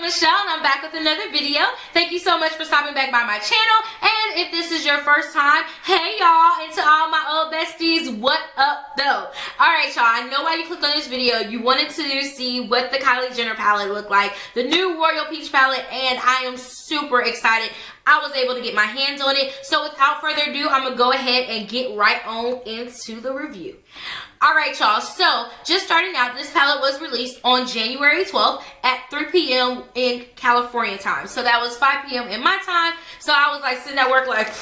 E.Michelle, and I'm back with another video. Thank you so much for stopping back by my channel. And if this is your first time, hey y'all, and to all my old besties, what up though? Alright y'all, I know why you clicked on this video. You wanted to see what the Kylie Jenner palette looked like, the new Royal Peach palette, and I am super excited. I was able to get my hands on it. So without further ado, I'm gonna go ahead and get right on into the review. Alright y'all, so just starting out, this palette was released on January 12th at 3 p.m. in California time. So that was 5 p.m. in my time. So I was like sitting at work like,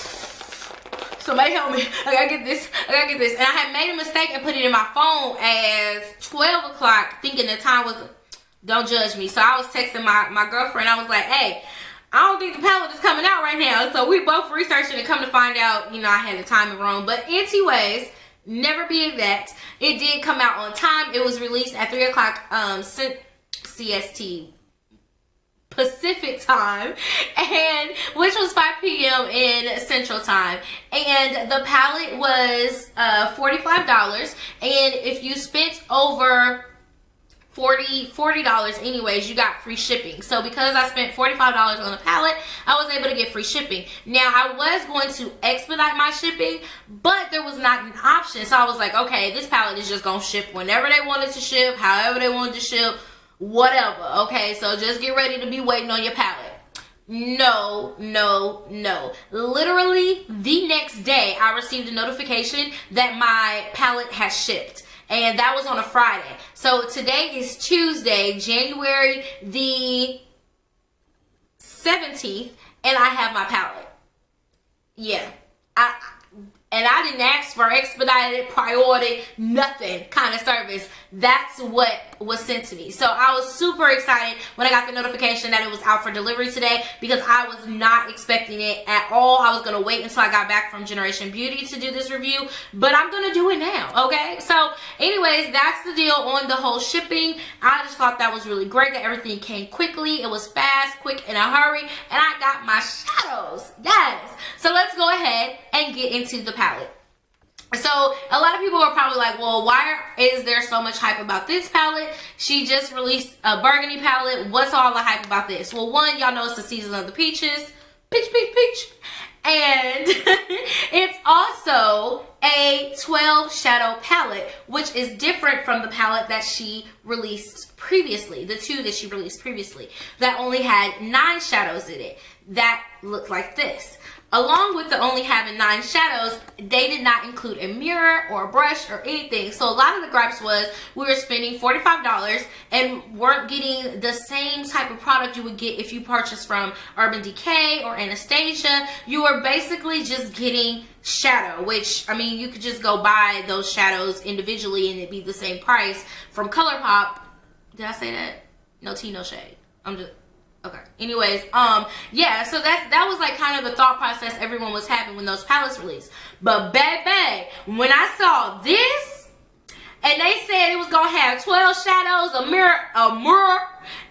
somebody help me, I gotta get this, I gotta get this. And I had made a mistake and put it in my phone as 12 o'clock thinking the time was, don't judge me. So I was texting my girlfriend, I was like, hey, I don't think the palette is coming out right now. So we both researched it and come to find out, you know, I had the timing wrong. But anyways, never be exact, it did come out on time. It was released at 3 o'clock CST Pacific time, and which was 5 p.m. in Central time. And the palette was $45. And if you spent over $40 anyways, you got free shipping. So because I spent $45 on the palette, I was able to get free shipping. Now I was going to expedite my shipping, but there was not an option. So I was like, okay, this palette is just gonna ship whenever they wanted to ship, however they wanted to ship, whatever. Okay, so just get ready to be waiting on your palette. No. Literally the next day I received a notification that my palette has shipped. And that was on a Friday. So today is Tuesday, January the 17th, and I have my palette. Yeah. I didn't ask for expedited, priority, nothing kind of service. That's what was sent to me. So I was super excited when I got the notification that it was out for delivery today, because I was not expecting it at all. I was going to wait until I got back from Generation Beauty to do this review, but I'm going to do it now, okay? So anyways, that's the deal on the whole shipping. I just thought that was really great that everything came quickly. It was fast, quick, in a hurry, and I got my shadows. Yes. So let's go ahead and get into the palette. So a lot of people are probably like, well, why is there so much hype about this palette? She just released a burgundy palette. What's all the hype about this? Well, one, y'all know it's the season of the peaches. Peach, peach, peach. And it's also a 12 shadow palette, which is different from the palette that she released previously, the two that she released previously, that only had 9 shadows in it. That looked like this. Along with the only having 9 shadows, they did not include a mirror or a brush or anything. So a lot of the gripes was we were spending $45 and weren't getting the same type of product you would get if you purchased from Urban Decay or Anastasia. You were basically just getting shadow, which, I mean, you could just go buy those shadows individually and it'd be the same price from ColourPop. Did I say that? No tea, no shade. I'm just... okay. Anyways, yeah, so that was like kind of the thought process everyone was having when those palettes released. But baby, when I saw this, and they said it was gonna have 12 shadows, a mirror, and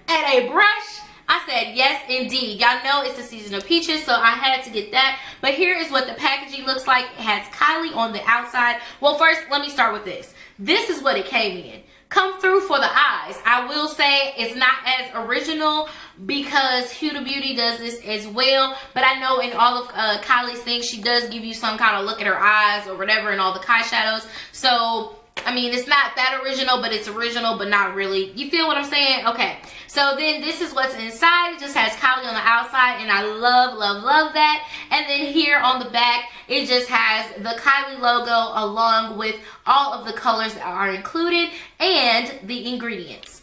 a brush, I said, yes, indeed. Y'all know it's the season of peaches, so I had to get that. But here is what the packaging looks like. It has Kylie on the outside. Well, first, let me start with this. This is what it came in. Come through for the eyes. I will say it's not as original because Huda Beauty does this as well, but I know in all of Kylie's things she does give you some kind of look at her eyes or whatever in all the Kai shadows. So I mean, it's not that original, but it's original, but not really. You feel what I'm saying? Okay. So then this is what's inside. It just has Kylie on the outside, and I love that. And then here on the back, it just has the Kylie logo along with all of the colors that are included and the ingredients.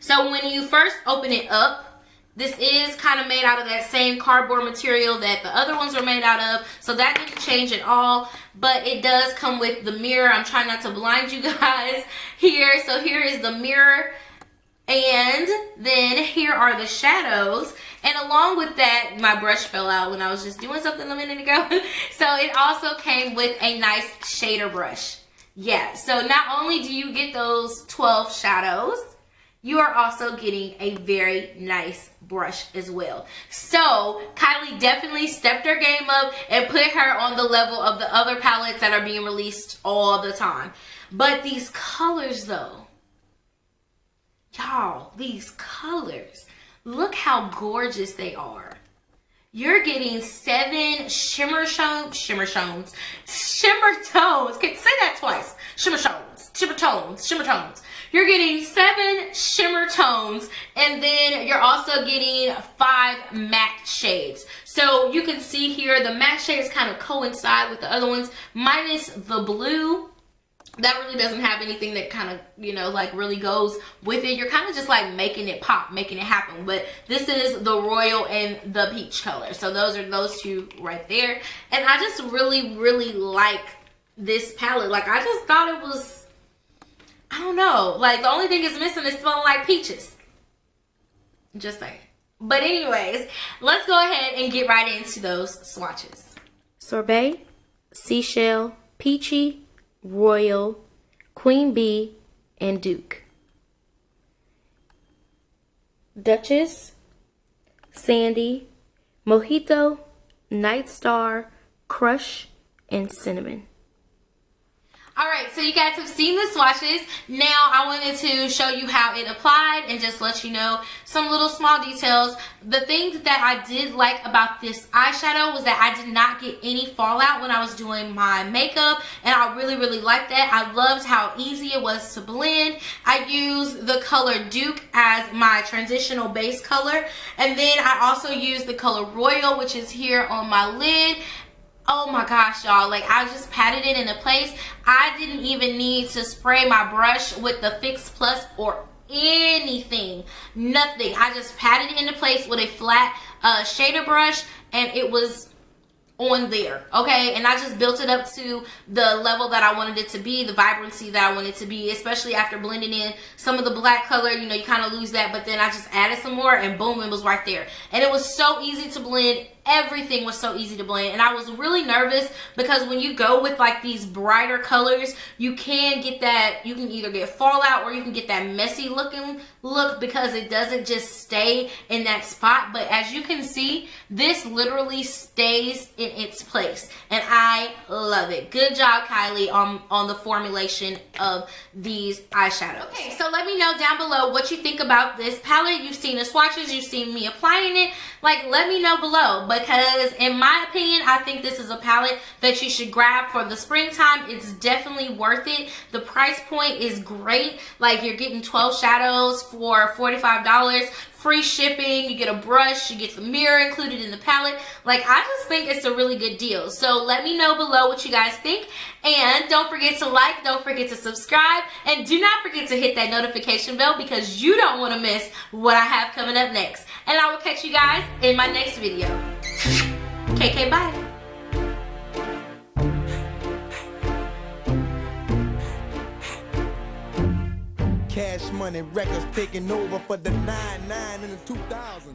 So when you first open it up, this is kind of made out of that same cardboard material that the other ones were made out of. So that didn't change at all. But it does come with the mirror. I'm trying not to blind you guys here. So here is the mirror. And then here are the shadows. And along with that, my brush fell out when I was just doing something a minute ago. So it also came with a nice shader brush. Yeah, so not only do you get those 12 shadows, you are also getting a very nice brush as well. So Kylie definitely stepped her game up and put her on the level of the other palettes that are being released all the time. But these colors though, y'all, these colors, Look how gorgeous they are. You're getting 7 shimmer tones. Say that twice. Shimmer tones. You're getting 7 shimmer tones, and then you're also getting 5 matte shades. So you can see here the matte shades kind of coincide with the other ones, minus the blue. That really doesn't have anything that kind of, you know, like really goes with it. You're kind of just like making it pop, making it happen. But this is the royal and the peach color. So those are those two right there. And I just really, really like this palette. Like, I just thought it was, I don't know. Like, the only thing it's missing is smelling like peaches. Just saying. But anyways, let's go ahead and get right into those swatches. Sorbet, Seashell, Peachy, Royal, Queen Bee, and Duke. Duchess, Sandy, Mojito, Night Star, Crush, and Cinnamon. Alright, so you guys have seen the swatches. Now I wanted to show you how it applied and just let you know some little small details. The thing that I did like about this eyeshadow was that I did not get any fallout when I was doing my makeup, and I really, really liked that. I loved how easy it was to blend. I used the color Duke as my transitional base color, and then I also used the color Royal, which is here on my lid. Oh my gosh, y'all, like, I just patted it into place. I didn't even need to spray my brush with the Fix Plus or anything. Nothing. I just patted it into place with a flat shader brush, and it was on there, okay? And I just built it up to the level that I wanted it to be, the vibrancy that I wanted it to be, especially after blending in some of the black color. You know, you kind of lose that, but then I just added some more, and boom, it was right there. And it was so easy to blend. Everything was so easy to blend, and I was really nervous because when you go with like these brighter colors, you can get that, you can either get fallout or you can get that messy looking look because it doesn't just stay in that spot. But as you can see, this literally stays in its place, and I love it. Good job, Kylie, on the formulation of these eyeshadows. Okay, so let me know down below what you think about this palette. You've seen the swatches, you've seen me applying it. Like, let me know below, because in my opinion, I think this is a palette that you should grab for the springtime. It's definitely worth it. The price point is great. Like, you're getting 12 shadows for $45. Free shipping, you get a brush, you get the mirror included in the palette. Like, I just think it's a really good deal. So let me know below what you guys think, and don't forget to like, don't forget to subscribe, and do not forget to hit that notification bell because you don't want to miss what I have coming up next. And I will catch you guys in my next video. KK, bye. Cash Money Records taking over for the 99 in the 2000s.